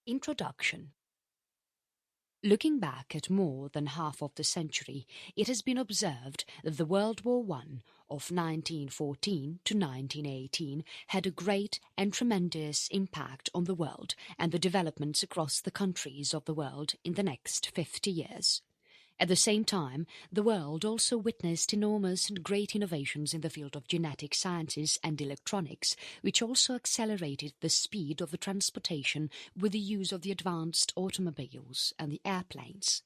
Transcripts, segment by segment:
Introduction. Looking back at more than half of the century, it has been observed that the World War I of 1914 to 1918 had a great and tremendous impact on the world and the developments across the countries of the world in the next 50 years. At the same time, the world also witnessed enormous and great innovations in the field of genetic sciences and electronics, which also accelerated the speed of the transportation with the use of the advanced automobiles and the airplanes.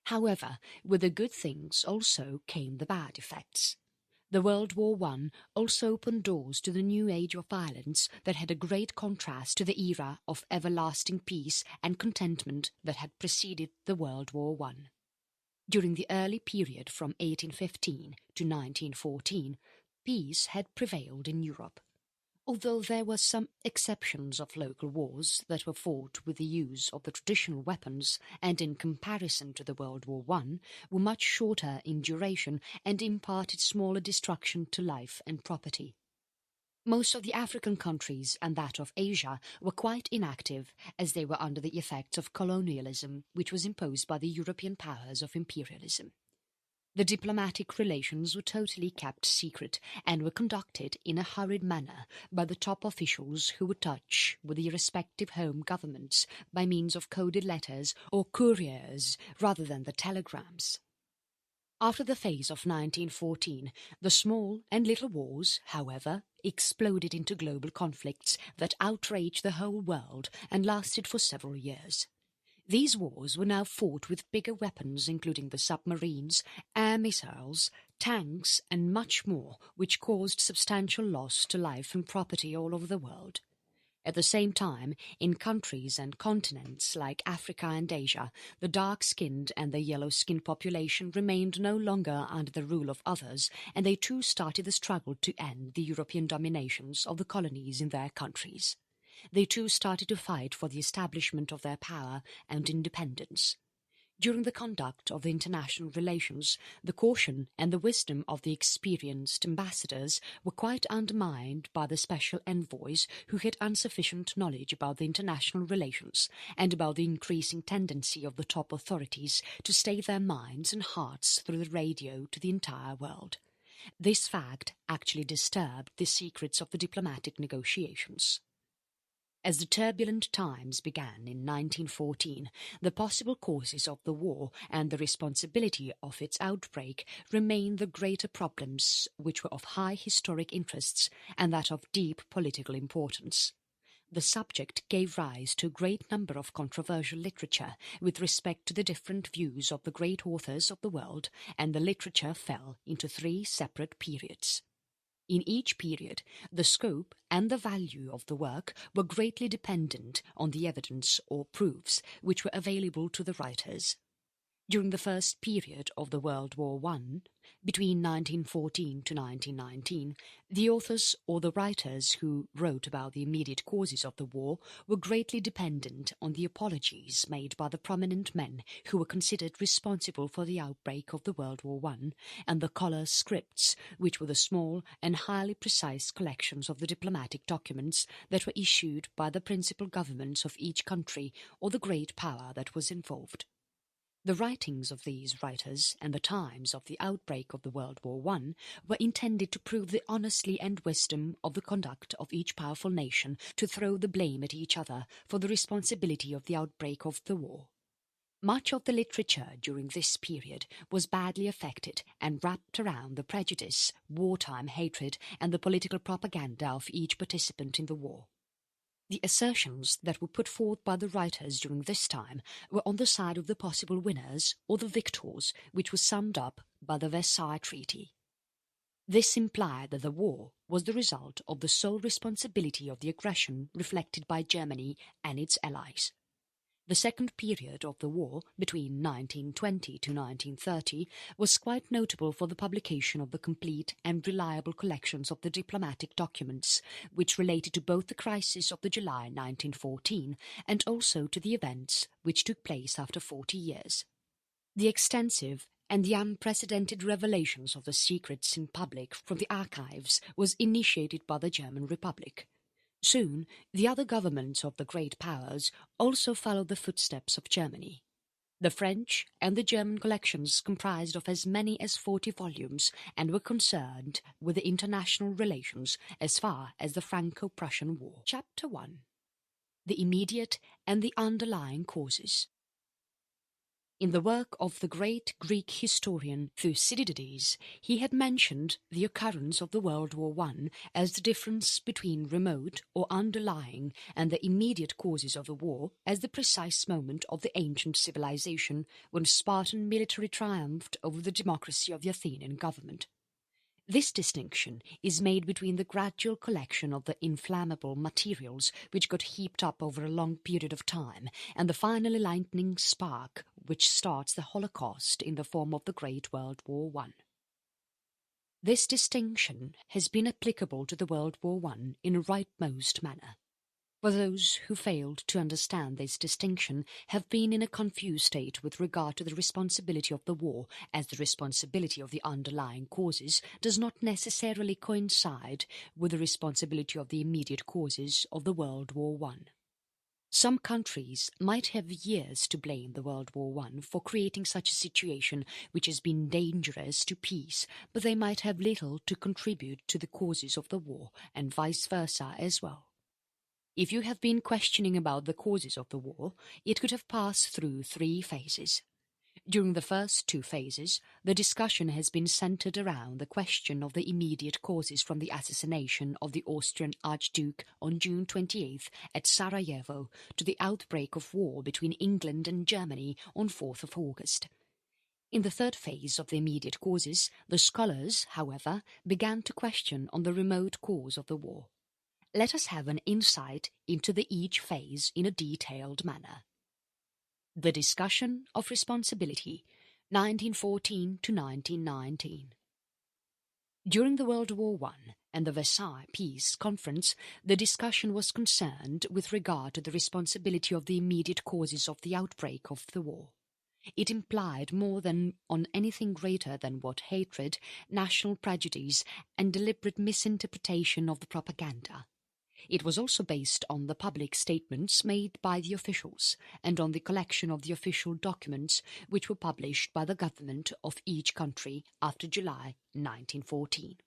However, with the good things also came the bad effects. The World War I also opened doors to the new age of violence that had a great contrast to the era of everlasting peace and contentment that had preceded the World War I. During the early period from 1815 to 1914, peace had prevailed in Europe. Although there were some exceptions of local wars that were fought with the use of the traditional weapons and in comparison to the World War I were much shorter in duration and imparted smaller destruction to life and property. Most of the African countries and that of Asia were quite inactive as they were under the effects of colonialism which was imposed by the European powers of imperialism. The diplomatic relations were totally kept secret and were conducted in a hurried manner by the top officials who would touch with the respective home governments by means of coded letters or couriers rather than the telegrams. After the phase of 1914, the small and little wars, however, exploded into global conflicts that outraged the whole world and lasted for several years. These wars were now fought with bigger weapons including the submarines, air missiles, tanks and much more, which caused substantial loss to life and property all over the world. At the same time, in countries and continents like Africa and Asia, the dark-skinned and the yellow-skinned population remained no longer under the rule of others, and they too started the struggle to end the European dominations of the colonies in their countries. They too started to fight for the establishment of their power and independence. During the conduct of the international relations, the caution and the wisdom of the experienced ambassadors were quite undermined by the special envoys who had insufficient knowledge about the international relations and about the increasing tendency of the top authorities to stay their minds and hearts through the radio to the entire world. This fact actually disturbed the secrets of the diplomatic negotiations. As the turbulent times began in 1914, the possible causes of the war and the responsibility of its outbreak remained the greater problems which were of high historic interests and that of deep political importance. The subject gave rise to a great number of controversial literature with respect to the different views of the great authors of the world, and the literature fell into three separate periods. In each period, the scope and the value of the work were greatly dependent on the evidence or proofs which were available to the writers. During the first period of the World War I, between 1914 to 1919, the authors or the writers who wrote about the immediate causes of the war were greatly dependent on the apologies made by the prominent men who were considered responsible for the outbreak of the World War I, and the color scripts, which were the small and highly precise collections of the diplomatic documents that were issued by the principal governments of each country or the great power that was involved. The writings of these writers and the times of the outbreak of the World War I were intended to prove the honesty and wisdom of the conduct of each powerful nation to throw the blame at each other for the responsibility of the outbreak of the war. Much of the literature during this period was badly affected and wrapped around the prejudice, wartime hatred and the political propaganda of each participant in the war. The assertions that were put forth by the writers during this time were on the side of the possible winners or the victors, which was summed up by the Versailles Treaty. This implied that the war was the result of the sole responsibility of the aggression reflected by Germany and its allies. The second period of the war, between 1920 to 1930, was quite notable for the publication of the complete and reliable collections of the diplomatic documents, which related to both the crisis of the July 1914 and also to the events which took place after 40 years. The extensive and the unprecedented revelations of the secrets in public from the archives was initiated by the German Republic. Soon, the other governments of the great powers also followed the footsteps of Germany. The French and the German collections comprised of as many as 40 volumes and were concerned with the international relations as far as the Franco-Prussian War. Chapter 1. The immediate and the underlying causes. In the work of the great Greek historian Thucydides, he had mentioned the occurrence of the World War I as the difference between remote or underlying and the immediate causes of the war as the precise moment of the ancient civilization when Spartan military triumphed over the democracy of the Athenian government. This distinction is made between the gradual collection of the inflammable materials which got heaped up over a long period of time and the final lightning spark which starts the Holocaust in the form of the Great World War I. This distinction has been applicable to the World War I in a rightmost manner. For those who failed to understand this distinction have been in a confused state with regard to the responsibility of the war, as the responsibility of the underlying causes does not necessarily coincide with the responsibility of the immediate causes of the World War I. Some countries might have years to blame the World War I for creating such a situation which has been dangerous to peace, but they might have little to contribute to the causes of the war, and vice versa as well. If you have been questioning about the causes of the war, it could have passed through 3 phases. During the first 2 phases, the discussion has been centered around the question of the immediate causes from the assassination of the Austrian Archduke on June 28th at Sarajevo to the outbreak of war between England and Germany on 4th of August. In the third phase of the immediate causes, the scholars, however, began to question on the remote cause of the war. Let us have an insight into each phase in a detailed manner. The discussion of responsibility, 1914 to 1919. During the World War I and the Versailles Peace Conference, the discussion was concerned with regard to the responsibility of the immediate causes of the outbreak of the war. It implied more than on anything greater than what hatred, national prejudice, and deliberate misinterpretation of the propaganda. It was also based on the public statements made by the officials and on the collection of the official documents which were published by the government of each country after July 1914.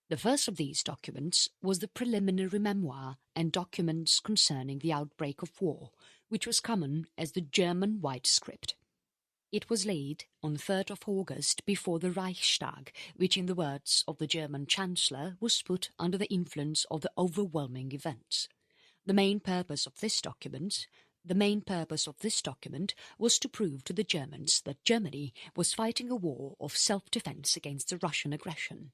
The first of these documents was the preliminary memoir and documents concerning the outbreak of war, which was common as the German White Script. It was laid on 3rd of August before the Reichstag, which in the words of the German Chancellor was put under the influence of the overwhelming events. The main purpose of this document was to prove to the Germans that Germany was fighting a war of self-defense against the Russian aggression.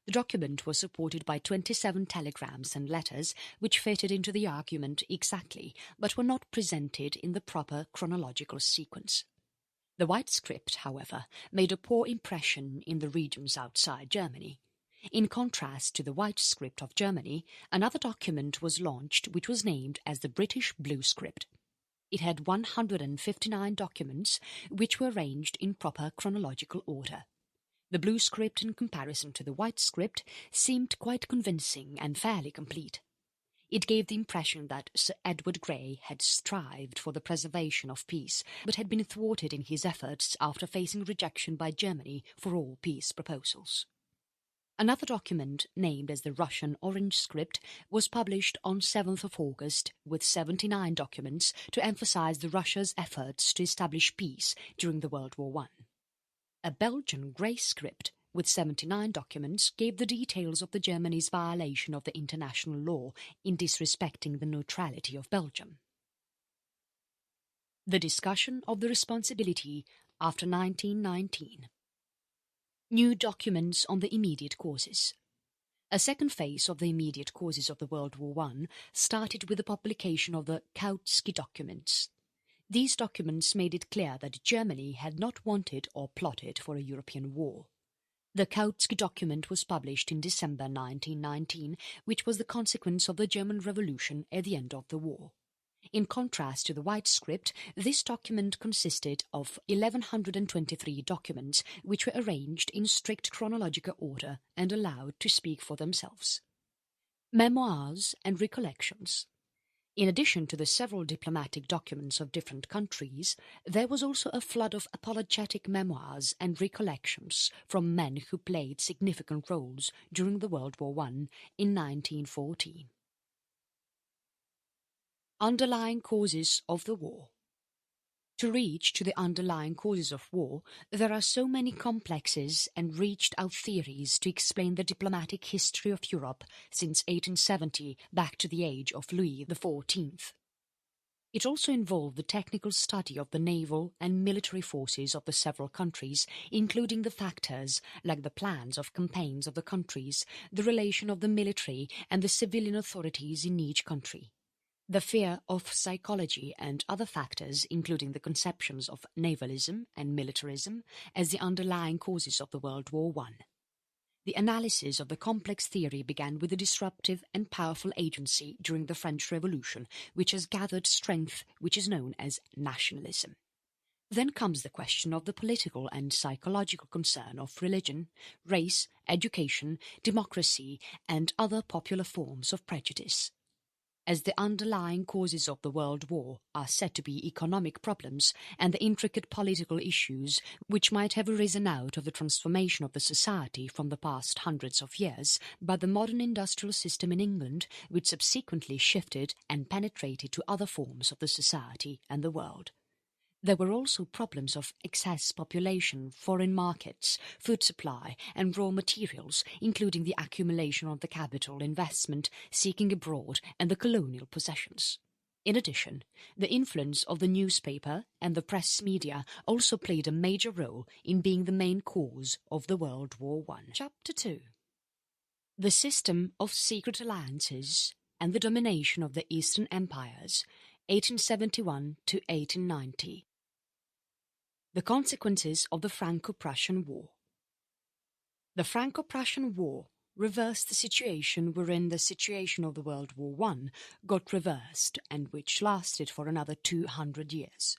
The document was supported by 27 telegrams and letters which fitted into the argument exactly, but were not presented in the proper chronological sequence. The White Script, however, made a poor impression in the regions outside Germany. In contrast to the White Script of Germany, another document was launched which was named as the British Blue Script. It had 159 documents which were arranged in proper chronological order. The Blue Script, in comparison to the White Script, seemed quite convincing and fairly complete. It gave the impression that Sir Edward Grey had strived for the preservation of peace, but had been thwarted in his efforts after facing rejection by Germany for all peace proposals. Another document, named as the Russian Orange Script, was published on 7th of August with 79 documents to emphasize Russia's efforts to establish peace during the World War I. A Belgian Grey Script with 79 documents gave the details of the Germany's violation of the international law in disrespecting the neutrality of Belgium. The discussion of the responsibility after 1919. New documents on the immediate causes. A second phase of the immediate causes of the World War I started with the publication of the Kouts Key Documents. These documents made it clear that Germany had not wanted or plotted for a European war. The Kouts Key document was published in December 1919, which was the consequence of the German Revolution at the end of the war. In contrast to the White Script, this document consisted of 1,123 documents which were arranged in strict chronological order and allowed to speak for themselves. Memoirs and recollections. In addition to the several diplomatic documents of different countries, there was also a flood of apologetic memoirs and recollections from men who played significant roles during the World War I in 1914. Underlying causes of the war. To reach to the underlying causes of war, there are so many complexes and reached-out theories to explain the diplomatic history of Europe since 1870 back to the age of Louis XIV. It also involved the technical study of the naval and military forces of the several countries, including the factors like the plans of campaigns of the countries, the relation of the military and the civilian authorities in each country, the fear of psychology and other factors, including the conceptions of navalism and militarism as the underlying causes of the World War I. The analysis of the complex theory began with the disruptive and powerful agency during the French Revolution, which has gathered strength, which is known as nationalism. Then comes the question of the political and psychological concern of religion, race, education, democracy, and other popular forms of prejudice. As the underlying causes of the World War are said to be economic problems and the intricate political issues which might have arisen out of the transformation of the society from the past hundreds of years by the modern industrial system in England, which subsequently shifted and penetrated to other forms of the society and the world. There were also problems of excess population, foreign markets, food supply and raw materials, including the accumulation of the capital investment seeking abroad and the colonial possessions. In addition, the influence of the newspaper and the press media also played a major role in being the main cause of the World War I. Chapter 2. The system of secret alliances and the domination of the Eastern Empires, 1871 to 1890. The consequences of the Franco-Prussian War. The Franco-Prussian War reversed the situation wherein the situation of the World War I got reversed and which lasted for another 200 years.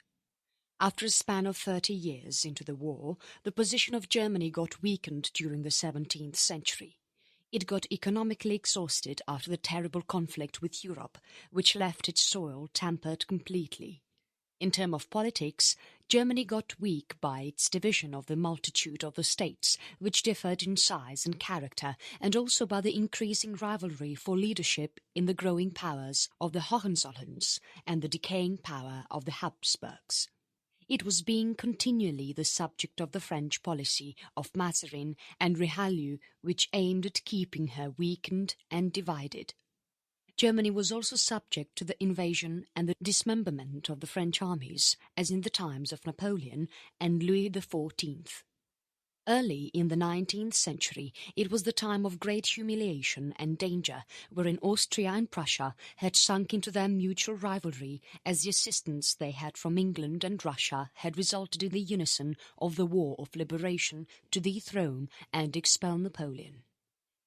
After a span of 30 years into the war, the position of Germany got weakened during the 17th century. It got economically exhausted after the terrible conflict with Europe, which left its soil tempered completely. In terms of politics, Germany got weak by its division of the multitude of the states, which differed in size and character, and also by the increasing rivalry for leadership in the growing powers of the Hohenzollerns and the decaying power of the Habsburgs. It was being continually the subject of the French policy of Mazarin and Richelieu, which aimed at keeping her weakened and divided. Germany was also subject to the invasion and the dismemberment of the French armies, as in the times of Napoleon and Louis XIV. Early in the 19th century, it was the time of great humiliation and danger, wherein Austria and Prussia had sunk into their mutual rivalry, as the assistance they had from England and Russia had resulted in the unison of the War of Liberation to dethrone and expel Napoleon.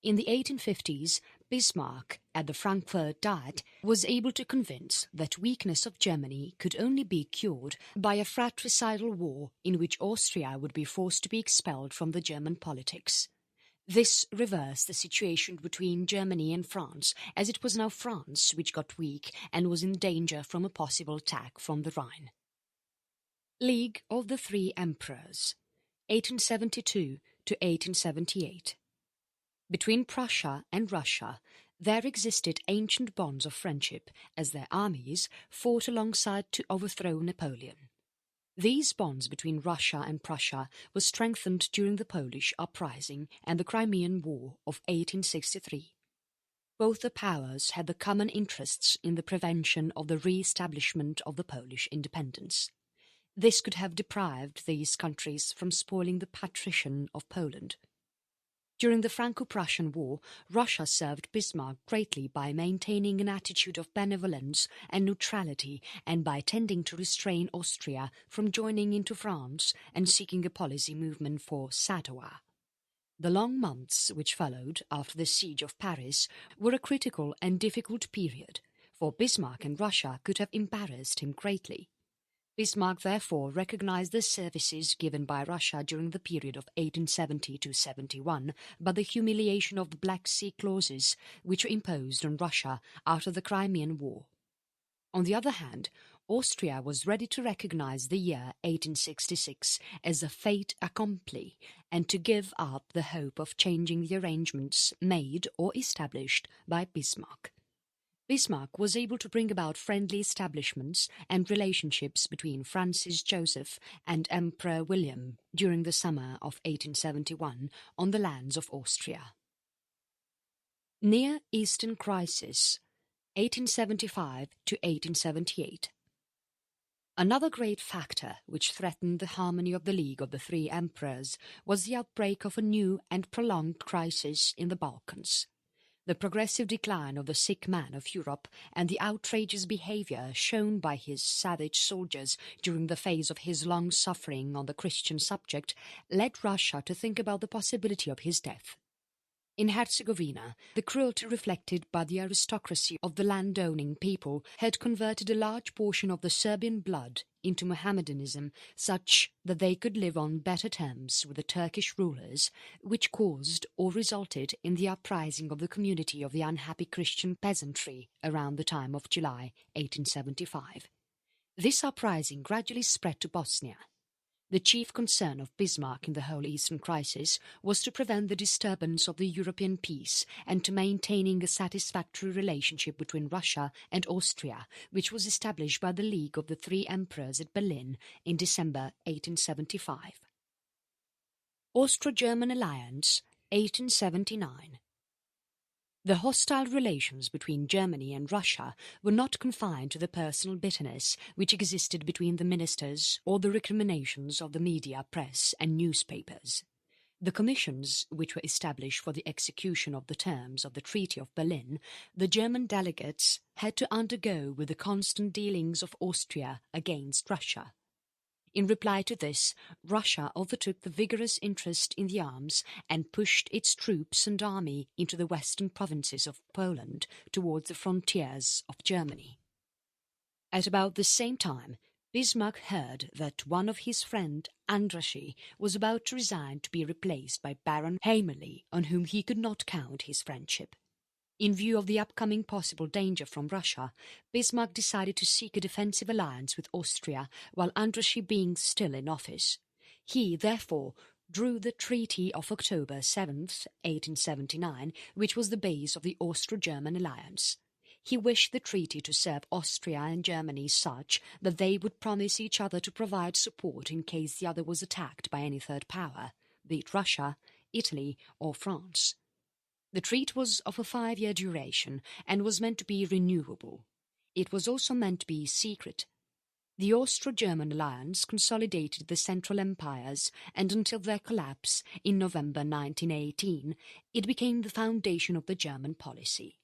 In the 1850s, Bismarck, at the Frankfurt Diet, was able to convince that weakness of Germany could only be cured by a fratricidal war in which Austria would be forced to be expelled from the German politics. This reversed the situation between Germany and France, as it was now France which got weak and was in danger from a possible attack from the Rhine. League of the Three Emperors, 1872 to 1878. Between Prussia and Russia, there existed ancient bonds of friendship as their armies fought alongside to overthrow Napoleon. These bonds between Russia and Prussia were strengthened during the Polish uprising and the Crimean War of 1863. Both the powers had the common interests in the prevention of the re-establishment of the Polish independence. This could have deprived these countries from spoiling the Partition of Poland. During the Franco-Prussian War, Russia served Bismarck greatly by maintaining an attitude of benevolence and neutrality and by tending to restrain Austria from joining into France and seeking a policy movement for Sadowa. The long months which followed after the siege of Paris were a critical and difficult period, for Bismarck and Russia could have embarrassed him greatly. Bismarck therefore recognized the services given by Russia during the period of 1870 to 71 by the humiliation of the Black Sea clauses which were imposed on Russia after the Crimean War. On the other hand, Austria was ready to recognize the year 1866 as a fait accompli and to give up the hope of changing the arrangements made or established by Bismarck. Bismarck was able to bring about friendly establishments and relationships between Francis Joseph and Emperor William during the summer of 1871 on the lands of Austria. NearEastern Crisis, 1875 to 1878. Another great factor which threatened the harmony of the League of the Three Emperors was the outbreak of a new and prolonged crisis in the Balkans. The progressive decline of the sick man of Europe and the outrageous behaviour shown by his savage soldiers during the phase of his long suffering on the Christian subject led Russia to think about the possibility of his death. In Herzegovina, the cruelty reflected by the aristocracy of the land-owning people had converted a large portion of the Serbian blood into Mohammedanism such that they could live on better terms with the Turkish rulers, which caused or resulted in the uprising of the community of the unhappy Christian peasantry around the time of July 1875. This uprising gradually spread to Bosnia. The chief concern of Bismarck in the whole Eastern Crisis was to prevent the disturbance of the European peace and to maintaining a satisfactory relationship between Russia and Austria, which was established by the League of the Three Emperors at Berlin in December 1875. Austro-German Alliance, 1879. The hostile relations between Germany and Russia were not confined to the personal bitterness which existed between the ministers or the recriminations of the media, press and newspapers. The commissions which were established for the execution of the terms of the Treaty of Berlin, the German delegates had to undergo with the constant dealings of Austria against Russia. In reply to this, Russia overtook the vigorous interest in the arms and pushed its troops and army into the western provinces of Poland towards the frontiers of Germany. At about the same time, Bismarck heard that one of his friend, Andrassy, was about to resign to be replaced by Baron Hamerly, on whom he could not count his friendship. In view of the upcoming possible danger from Russia, Bismarck decided to seek a defensive alliance with Austria while Andrassy being still in office. He, therefore, drew the Treaty of October 7, 1879, which was the base of the Austro-German Alliance. He wished the treaty to serve Austria and Germany such that they would promise each other to provide support in case the other was attacked by any third power, be it Russia, Italy or France. The treaty was of a 5-year duration and was meant to be renewable. It was also meant to be secret. The Austro-German Alliance consolidated the Central Empires, and until their collapse in November 1918, it became the foundation of the German policy.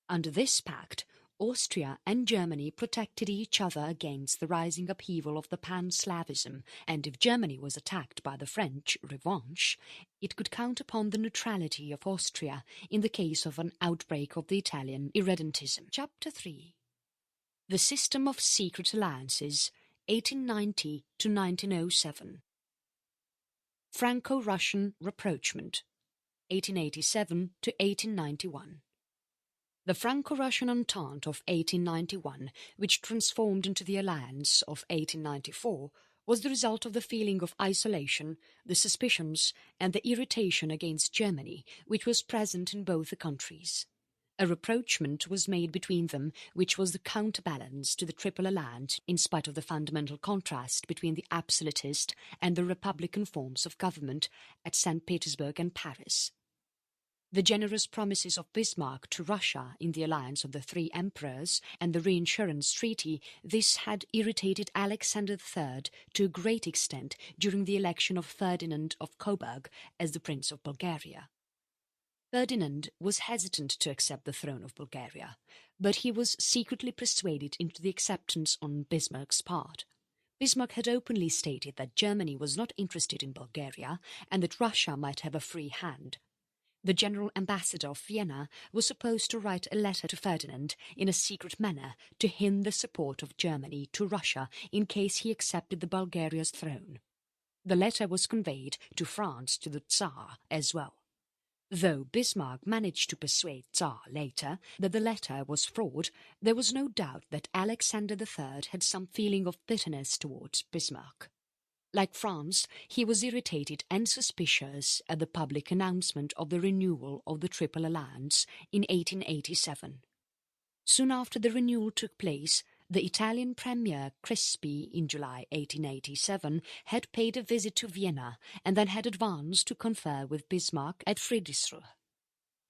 Under this pact, Austria and Germany protected each other against the rising upheaval of the Pan-Slavism, and if Germany was attacked by the French revanche, it could count upon the neutrality of Austria in the case of an outbreak of the Italian irredentism. Chapter 3. The System of Secret Alliances, 1890 to 1907. Franco-Russian Rapprochement, 1887 to 1891. The Franco-Russian Entente of 1891, which transformed into the Alliance of 1894, was the result of the feeling of isolation, the suspicions and the irritation against Germany which was present in both the countries. A rapprochement was made between them which was the counterbalance to the Triple Alliance in spite of the fundamental contrast between the absolutist and the republican forms of government at St. Petersburg and Paris. The generous promises of Bismarck to Russia in the alliance of the Three Emperors and the reinsurance treaty, this had irritated Alexander III to a great extent during the election of Ferdinand of Coburg as the Prince of Bulgaria. Ferdinand was hesitant to accept the throne of Bulgaria, but he was secretly persuaded into the acceptance on Bismarck's part. Bismarck had openly stated that Germany was not interested in Bulgaria and that Russia might have a free hand. The General Ambassador of Vienna was supposed to write a letter to Ferdinand in a secret manner to hint the support of Germany to Russia in case he accepted the Bulgaria's throne. The letter was conveyed to France to the Tsar as well. Though Bismarck managed to persuade Tsar later that the letter was fraud, there was no doubt that Alexander III had some feeling of bitterness towards Bismarck. Like France, he was irritated and suspicious at the public announcement of the renewal of the Triple Alliance in 1887. Soon after the renewal took place, the Italian Premier Crispi in July 1887 had paid a visit to Vienna and then had advanced to confer with Bismarck at Friedrichsruh.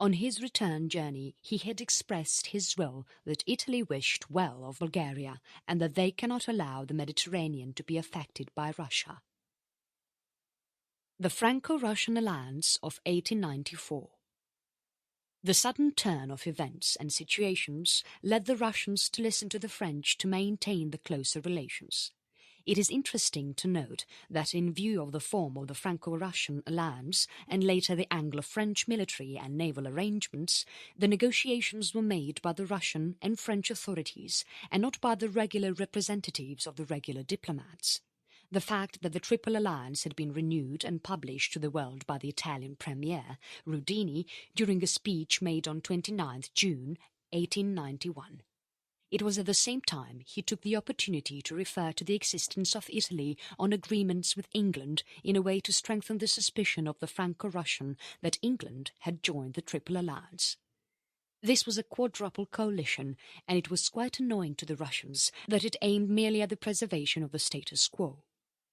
On his return journey, he had expressed his will that Italy wished well of Bulgaria and that they cannot allow the Mediterranean to be affected by Russia. The Franco-Russian Alliance of 1894. The sudden turn of events and situations led the Russians to listen to the French to maintain the closer relations. It is interesting to note that in view of the form of the Franco-Russian Alliance and later the Anglo-French military and naval arrangements, the negotiations were made by the Russian and French authorities and not by the regular representatives of the regular diplomats. The fact that the Triple Alliance had been renewed and published to the world by the Italian Premier, Rudini, during a speech made on 29 June 1891. It was at the same time he took the opportunity to refer to the existence of Italy on agreements with England in a way to strengthen the suspicion of the Franco-Russian that England had joined the Triple Alliance. This was a quadruple coalition, and it was quite annoying to the Russians that it aimed merely at the preservation of the status quo,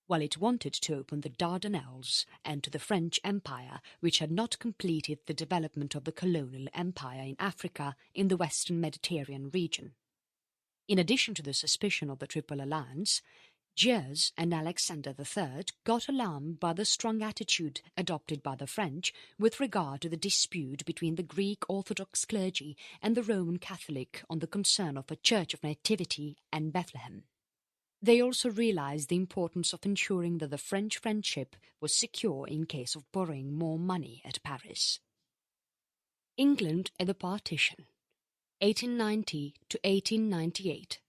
while it wanted to open the Dardanelles and to the French Empire, which had not completed the development of the colonial empire in Africa in the western Mediterranean region. In addition to the suspicion of the Triple Alliance, Gers and Alexander III got alarmed by the strong attitude adopted by the French with regard to the dispute between the Greek Orthodox clergy and the Roman Catholic on the concern of a Church of Nativity and Bethlehem. They also realized the importance of ensuring that the French friendship was secure in case of borrowing more money at Paris. England at the Partition, 1890 to 1898.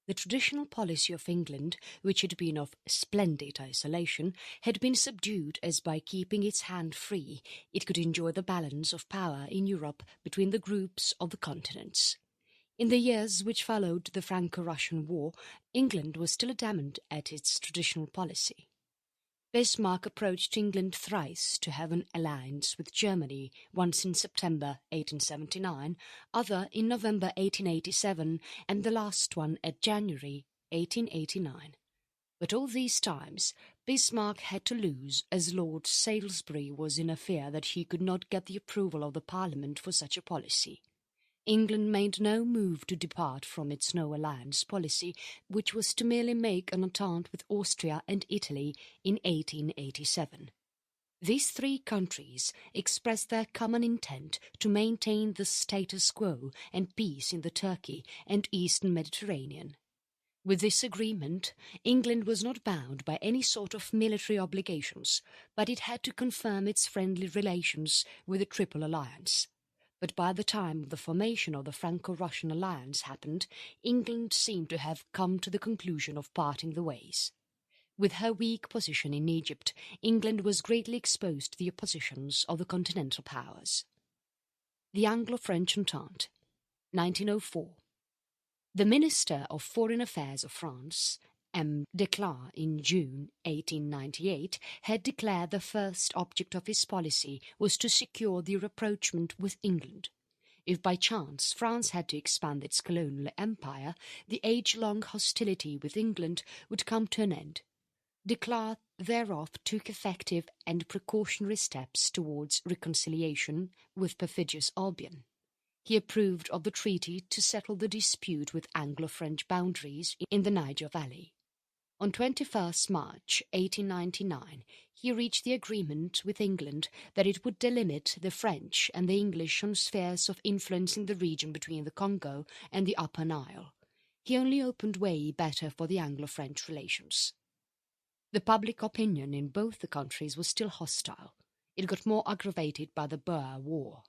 The traditional policy of England, which had been of splendid isolation, had been subdued as by keeping its hand free it could enjoy the balance of power in Europe between the groups of the continents. In the years which followed the Franco-Russian War, England was still adamant at its traditional policy. Bismarck approached England thrice to have an alliance with Germany, once in September 1879, other in November 1887, and the last one at January 1889. But all these times Bismarck had to lose, as Lord Salisbury was in a fear that he could not get the approval of the Parliament for such a policy. England made no move to depart from its no-alliance policy, which was to merely make an entente with Austria and Italy in 1887. These three countries expressed their common intent to maintain the status quo and peace in the Turkey and Eastern Mediterranean. With this agreement, England was not bound by any sort of military obligations, but it had to confirm its friendly relations with the Triple Alliance. But by the time the formation of the Franco-Russian Alliance happened, England seemed to have come to the conclusion of parting the ways. With her weak position in Egypt, England was greatly exposed to the oppositions of the continental powers. The Anglo-French Entente, 1904. The Minister of Foreign Affairs of France, M. Declars, in June 1898, had declared the first object of his policy was to secure the rapprochement with England. If by chance France had to expand its colonial empire, the age-long hostility with England would come to an end. Declars thereof took effective and precautionary steps towards reconciliation with perfidious Albion. He approved of the treaty to settle the dispute with Anglo-French boundaries in the Niger Valley. On 21 March 1899, he reached the agreement with England that it would delimit the French and the English on spheres of influence in the region between the Congo and the Upper Nile. He only opened way better for the Anglo-French relations. The public opinion in both the countries was still hostile. It got more aggravated by the Boer War.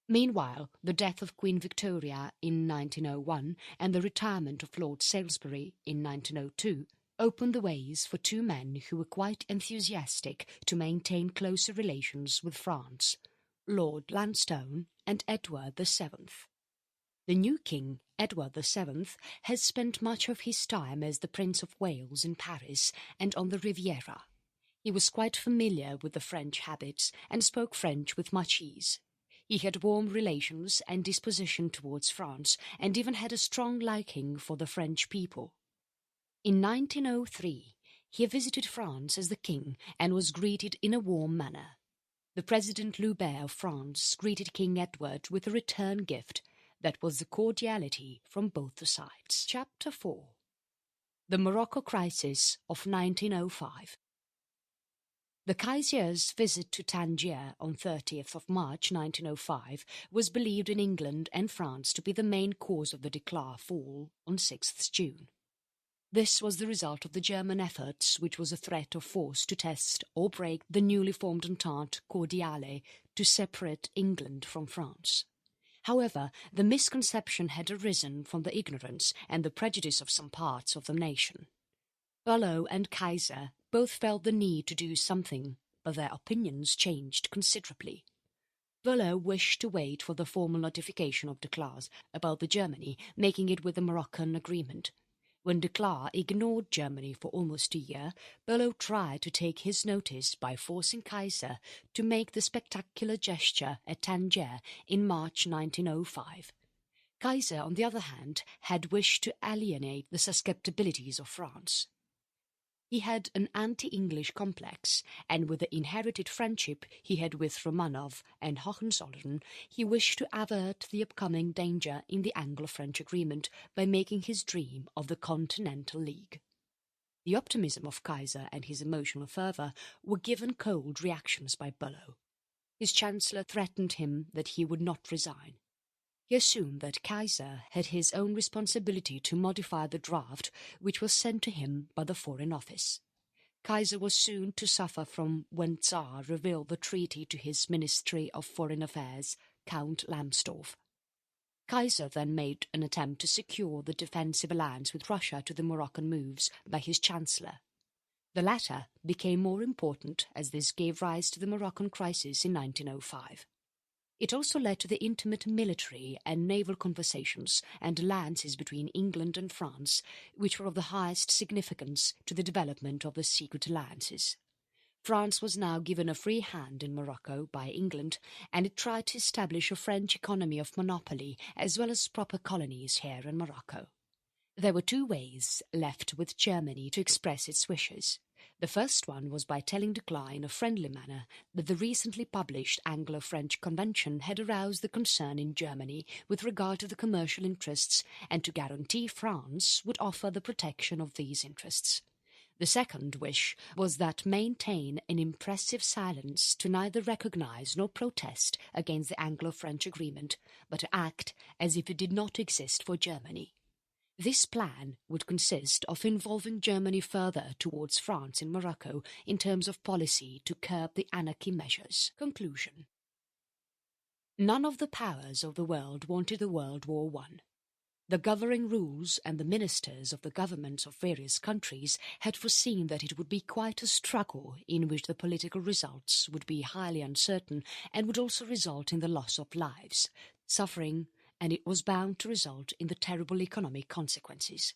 Meanwhile, the death of Queen Victoria in 1901 and the retirement of Lord Salisbury in 1902 opened the ways for two men who were quite enthusiastic to maintain closer relations with France, Lord Lansdowne and Edward VII. The new king, Edward VII, has spent much of his time as the Prince of Wales in Paris and on the Riviera. He was quite familiar with the French habits and spoke French with much ease. He had warm relations and disposition towards France and even had a strong liking for the French people. In 1903, he visited France as the king and was greeted in a warm manner. The President Loubet of France greeted King Edward with a return gift that was the cordiality from both the sides. Chapter 4. The Morocco Crisis of 1905. The Kaiser's visit to Tangier on 30th of March 1905 was believed in England and France to be the main cause of the Declared fall on 6th June. This was the result of the German efforts, which was a threat of force to test or break the newly formed Entente Cordiale to separate England from France. However, the misconception had arisen from the ignorance and the prejudice of some parts of the nation. Bülow and Kaiser both felt the need to do something, but their opinions changed considerably. Bülow wished to wait for the formal notification of Declares about the Germany, making it with the Moroccan agreement. When Declare ignored Germany for almost a year, Bülow tried to take his notice by forcing Kaiser to make the spectacular gesture at Tangier in March 1905. Kaiser, on the other hand, had wished to alienate the susceptibilities of France. He had an anti-English complex, and with the inherited friendship he had with Romanov and Hohenzollern, he wished to avert the upcoming danger in the Anglo-French agreement by making his dream of the Continental League. The optimism of Kaiser and his emotional fervour were given cold reactions by Bülow. His chancellor threatened him that he would not resign. He assumed that Kaiser had his own responsibility to modify the draft which was sent to him by the Foreign Office. Kaiser was soon to suffer from when Tsar revealed the treaty to his Ministry of Foreign Affairs, Count Lambsdorff. Kaiser then made an attempt to secure the defensive alliance with Russia to the Moroccan moves by his chancellor. The latter became more important as this gave rise to the Moroccan crisis in 1905. It also led to the intimate military and naval conversations and alliances between England and France, which were of the highest significance to the development of the secret alliances. France was now given a free hand in Morocco by England, and it tried to establish a French economy of monopoly as well as proper colonies here in Morocco. There were two ways left with Germany to express its wishes. The first one was by telling Declare in a friendly manner that the recently published Anglo-French Convention had aroused the concern in Germany with regard to the commercial interests, and to guarantee France would offer the protection of these interests. The second wish was that maintain an impressive silence to neither recognize nor protest against the Anglo-French agreement, but to act as if it did not exist for Germany. This plan would consist of involving Germany further towards France in Morocco in terms of policy to curb the anarchy measures. Conclusion. None of the powers of the world wanted the World War I. The governing rules and the ministers of the governments of various countries had foreseen that it would be quite a struggle in which the political results would be highly uncertain and would also result in the loss of lives, suffering, and it was bound to result in the terrible economic consequences.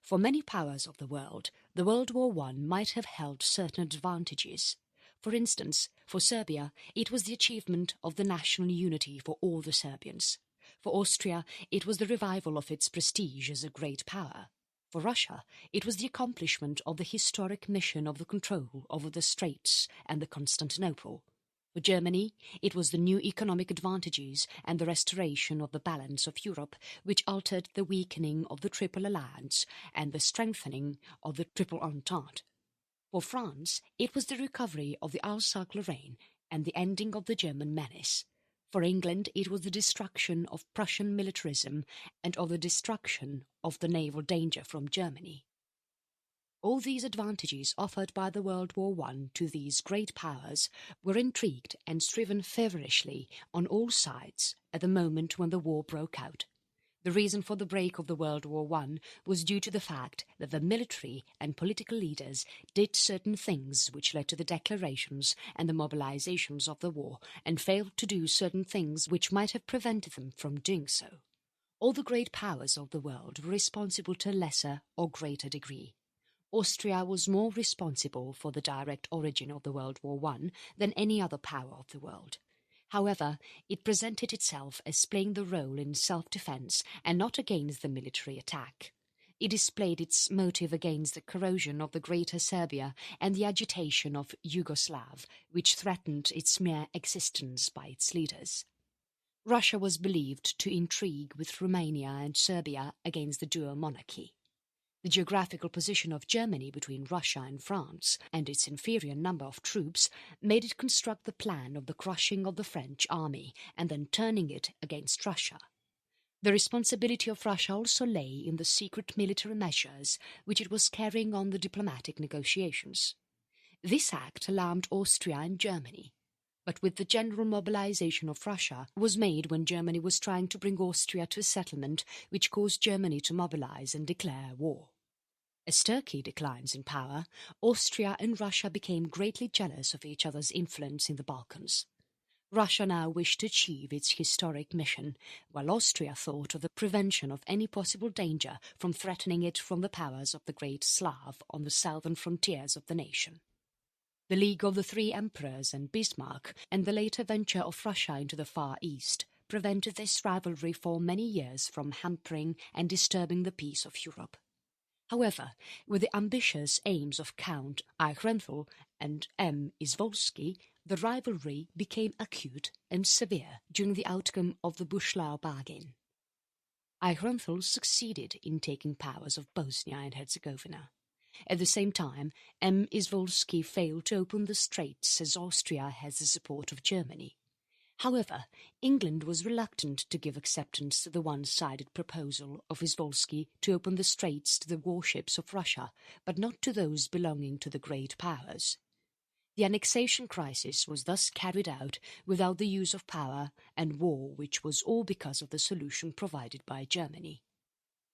For many powers of the world World War I might have held certain advantages. For instance, for Serbia, it was the achievement of the national unity for all the Serbians. For Austria, it was the revival of its prestige as a great power. For Russia, it was the accomplishment of the historic mission of the control over the Straits and the Constantinople. For Germany, it was the new economic advantages and the restoration of the balance of Europe which altered the weakening of the Triple Alliance and the strengthening of the Triple Entente. For France, it was the recovery of the Alsace-Lorraine and the ending of the German menace. For England, it was the destruction of Prussian militarism and of the destruction of the naval danger from Germany. All these advantages offered by the World War I to these great powers were intrigued and striven feverishly on all sides at the moment when the war broke out. The reason for the break of the World War I was due to the fact that the military and political leaders did certain things which led to the declarations and the mobilizations of the war, and failed to do certain things which might have prevented them from doing so. All the great powers of the world were responsible to a lesser or greater degree. Austria was more responsible for the direct origin of the World War I than any other power of the world. However, it presented itself as playing the role in self-defense and not against the military attack. It displayed its motive against the corrosion of the Greater Serbia and the agitation of Yugoslav, which threatened its mere existence by its leaders. Russia was believed to intrigue with Romania and Serbia against the dual monarchy. The geographical position of Germany between Russia and France, and its inferior number of troops, made it construct the plan of the crushing of the French army and then turning it against Russia. The responsibility of Russia also lay in the secret military measures which it was carrying on the diplomatic negotiations. This act alarmed Austria and Germany, but with the general mobilization of Russia was made when Germany was trying to bring Austria to a settlement which caused Germany to mobilize and declare war. As Turkey declines in power, Austria and Russia became greatly jealous of each other's influence in the Balkans. Russia now wished to achieve its historic mission, while Austria thought of the prevention of any possible danger from threatening it from the powers of the Great Slav on the southern frontiers of the nation. The League of the Three Emperors and Bismarck, and the later venture of Russia into the Far East, prevented this rivalry for many years from hampering and disturbing the peace of Europe. However, with the ambitious aims of Count Eichenthal and M. Izvolsky, the rivalry became acute and severe during the outcome of the Buchlau bargain. Eichenthal succeeded in taking powers of Bosnia and Herzegovina. At the same time, M. Izvolsky failed to open the straits as Austria has the support of Germany. However, England was reluctant to give acceptance to the one-sided proposal of Izvolsky to open the straits to the warships of Russia, but not to those belonging to the great powers. The annexation crisis was thus carried out without the use of power and war, which was all because of the solution provided by Germany.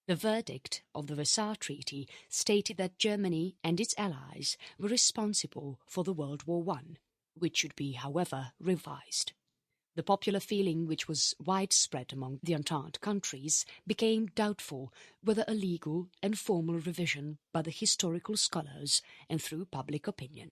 The verdict of the Versailles Treaty stated that Germany and its allies were responsible for the World War I, which should be, however, revised. The popular feeling, which was widespread among the Entente countries, became doubtful whether a legal and formal revision by the historical scholars and through public opinion